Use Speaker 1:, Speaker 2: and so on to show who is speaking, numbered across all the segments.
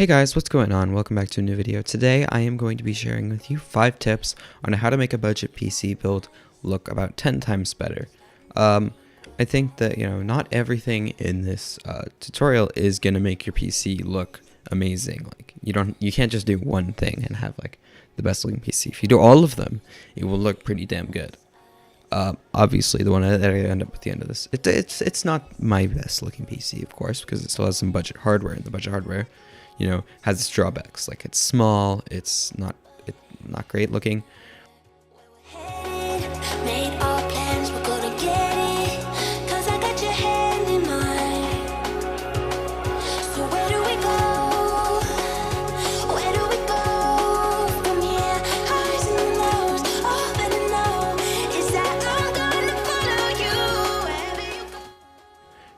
Speaker 1: Hey guys, what's going on? Welcome back to a new video. Today I am going to be sharing with you 5 tips on how to make a budget PC build look about 10 times better. I think that, not everything in this tutorial is going to make your PC look amazing. Like, you can't just do one thing and have like the best looking PC. If you do all of them, it will look pretty damn good. Obviously the one that I end up at the end of this, it's not my best looking PC, of course, because it still has some budget hardware, and the budget hardware has its drawbacks. Like, it's small, it's not great looking.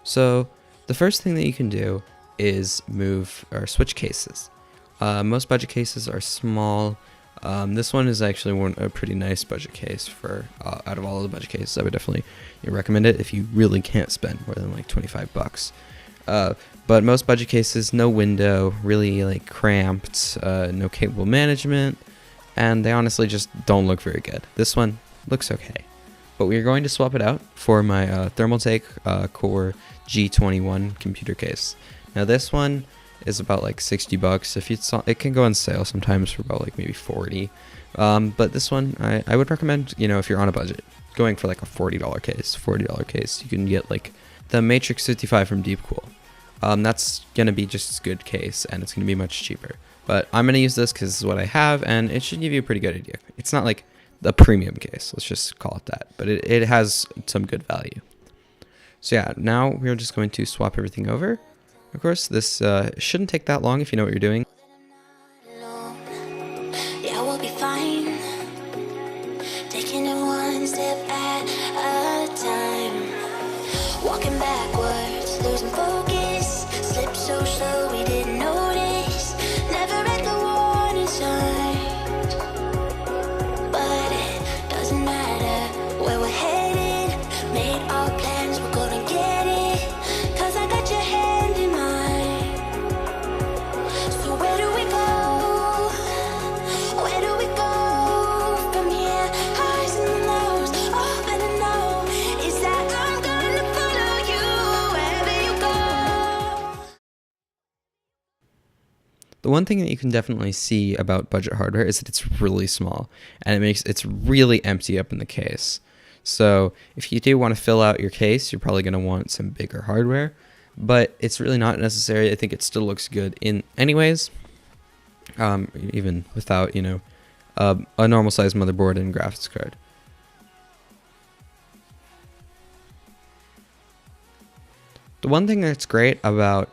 Speaker 1: So the first thing that you can do is move or switch cases. Most budget cases are small. This one is actually a pretty nice budget case for out of all of the budget cases. I would definitely recommend it if you really can't spend more than like 25 bucks. But most budget cases, no window, really like cramped, no cable management, and they honestly just don't look very good. This one looks okay, but we're going to swap it out for my Thermaltake Core G21 computer case. Now this one is about like 60 bucks. If it can go on sale sometimes for about like maybe 40. But this one I would recommend, if you're on a budget, going for like a $40 case. You can get like the Matrix 55 from Deepcool. That's gonna be just as good case, and it's gonna be much cheaper. But I'm gonna use this because this is what I have, and it should give you a pretty good idea. It's not like the premium case, let's just call it that, but it has some good value. So yeah, now we're just going to swap everything over. Of course, this shouldn't take that long if you know what you're doing.
Speaker 2: Yeah, we'll be fine. Taking it one step at a time. Walking backwards, losing focus. Slip so slow we didn't notice. Never read the warning signs. But it doesn't matter where we're headed. Made our plans, we're gonna get it. Cause I got your hand in mine. So where do we go? Where do we go from here? Highs and lows, all that I know is that I'm gonna follow you wherever you go.
Speaker 1: The one thing that you can definitely see about budget hardware is that it's really small, and it's really empty up in the case. So if you do want to fill out your case, you're probably going to want some bigger hardware, but it's really not necessary. I think it still looks good in anyways, even without, a normal size motherboard and graphics card. The one thing that's great about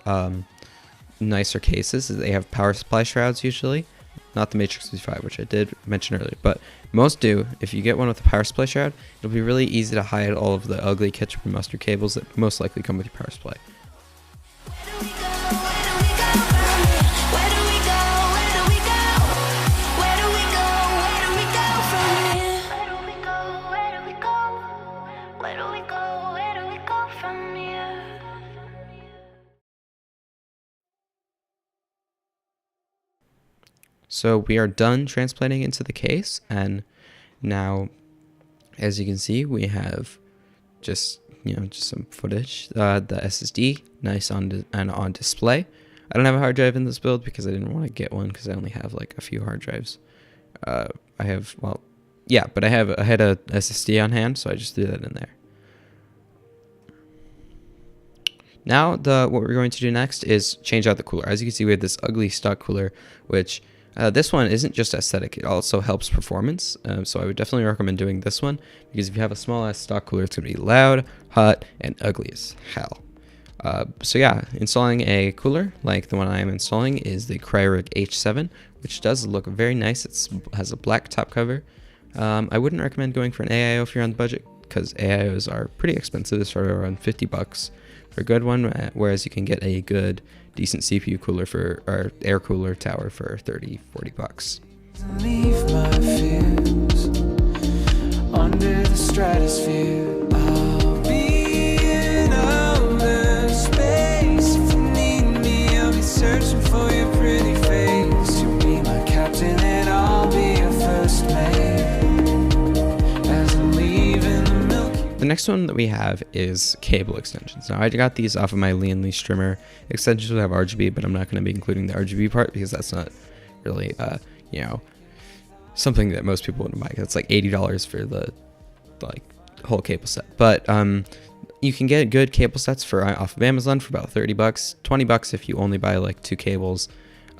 Speaker 1: nicer cases is they have power supply shrouds usually. Not the Matrix 55, which I did mention earlier, but most do. If you get one with a power supply shroud, it'll be really easy to hide all of the ugly ketchup and mustard cables that most likely come with your power supply. So we are done transplanting into the case, and now, as you can see, we have just some footage. The SSD, nice on display. I don't have a hard drive in this build because I didn't want to get one because I only have like a few hard drives. I had a SSD on hand, so I just threw that in there. Now what we're going to do next is change out the cooler. As you can see, we have this ugly stock cooler, which this one isn't just aesthetic, it also helps performance. So I would definitely recommend doing this one, because if you have a small ass stock cooler, it's going to be loud, hot, and ugly as hell. So yeah, installing a cooler like the one I am installing is the Cryorig H7, which does look very nice. It has a black top cover. I wouldn't recommend going for an AIO if you're on the budget, because AIOs are pretty expensive. They start around 50 bucks for a good one, whereas you can get a good decent CPU cooler or air cooler tower for 30-40 bucks.
Speaker 3: Leave my fears under the stratosphere. I'll be in outer space. If you need me, I'll be searching for your pretty
Speaker 1: next one that we have is cable extensions. Now I got these off of my Lee & Strimmer. Extensions will have RGB, but I'm not going to be including the RGB part because that's not really, you know, something that most people would buy. It's like $80 for the like whole cable set. But you can get good cable sets for off of Amazon for about 30 bucks, 20 bucks if you only buy like 2 cables.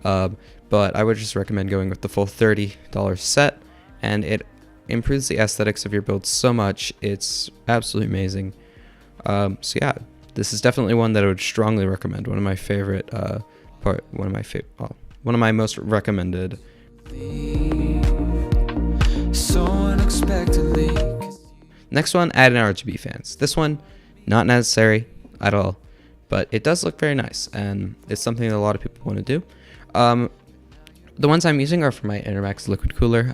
Speaker 1: But I would just recommend going with the full $30 set, and it improves the aesthetics of your build so much. It's absolutely amazing. So yeah, this is definitely one that I would strongly recommend. One of my favorite one of my most recommended.
Speaker 3: So unexpectedly.
Speaker 1: Next one, add in RGB fans. This one, not necessary at all, but it does look very nice, and it's something that a lot of people want to do. The ones I'm using are for my Intermax liquid cooler.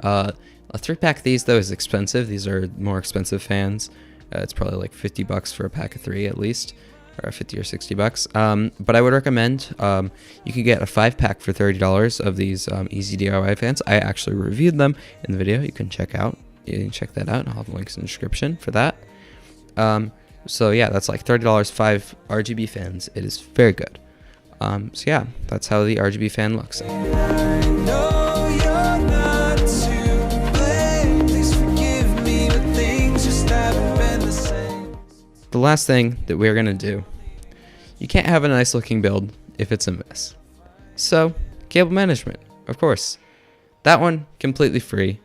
Speaker 1: A 3-pack of these though is expensive. These are more expensive fans. It's probably like 50 bucks for a pack of 3 at least, or 50 or 60 bucks. But I would recommend, you can get a 5-pack for $30 of these easy DIY fans. I actually reviewed them in the video. You can check that out, and I'll have links in the description for that. So yeah, that's like $30, 5 RGB fans. It is very good. So yeah, that's how the RGB fan looks. The last thing that we're going to do, you can't have a nice looking build if it's a mess. So, cable management, of course. That one, completely free.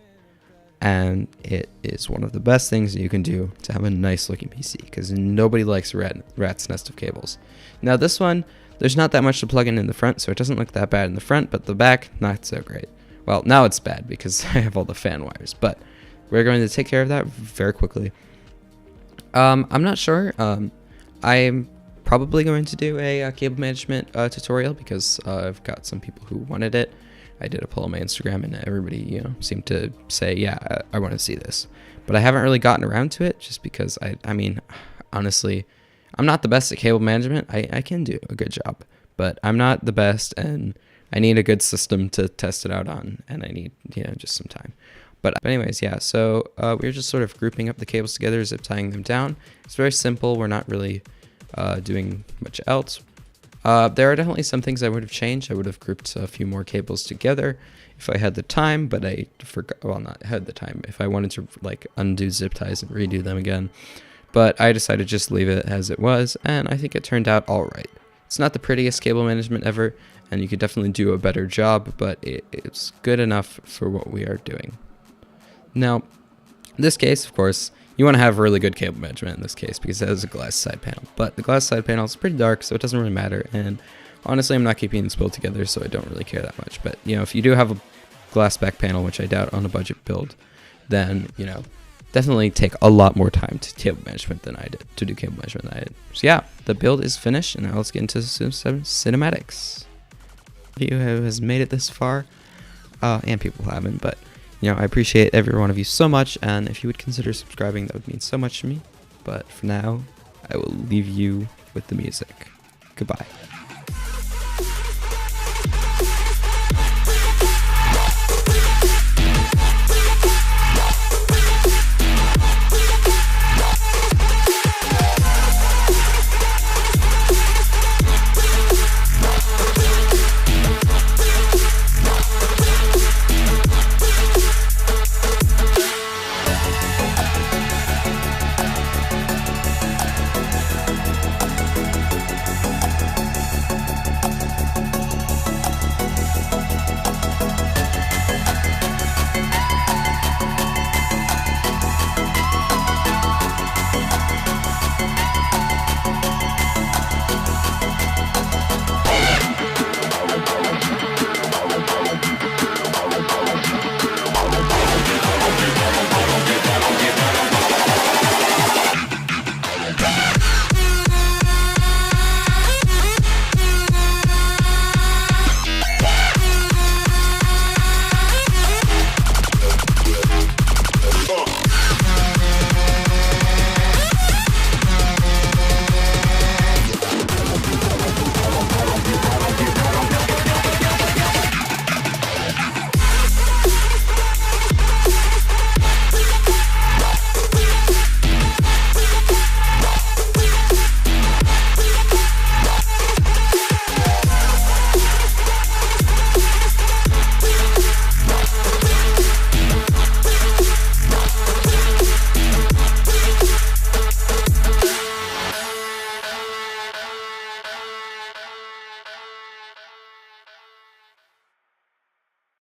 Speaker 1: And it is one of the best things that you can do to have a nice looking PC, because nobody likes a rat's nest of cables. Now this one, there's not that much to plug in the front, so it doesn't look that bad in the front, but the back, not so great. Well, now it's bad because I have all the fan wires, but we're going to take care of that very quickly. I'm not sure. I'm probably going to do a cable management tutorial because I've got some people who wanted it. I did a poll on my Instagram, and everybody, seemed to say, yeah, I want to see this. But I haven't really gotten around to it just because I mean, honestly, I'm not the best at cable management. I can do a good job, but I'm not the best, and I need a good system to test it out on, and I need, just some time. But anyways, yeah, so we're just sort of grouping up the cables together, zip tying them down. It's very simple. We're not really doing much else. There are definitely some things I would have changed. I would have grouped a few more cables together if I had the time, but I forgot, well, not had the time, if I wanted to like undo zip ties and redo them again. But I decided to just leave it as it was, and I think it turned out all right. It's not the prettiest cable management ever, and you could definitely do a better job, but it's good enough for what we are doing. Now, in this case, of course, you want to have really good cable management in this case because it has a glass side panel. But the glass side panel is pretty dark, so it doesn't really matter. And honestly, I'm not keeping this build together, so I don't really care that much. But, if you do have a glass back panel, which I doubt on a budget build, then, definitely take a lot more time to cable management than I did, to do cable management than I did. So yeah, the build is finished, and now let's get into some cinematics. If you has made it this far, and people haven't, but I appreciate every one of you so much, and if you would consider subscribing, that would mean so much to me. But for now, I will leave you with the music. Goodbye.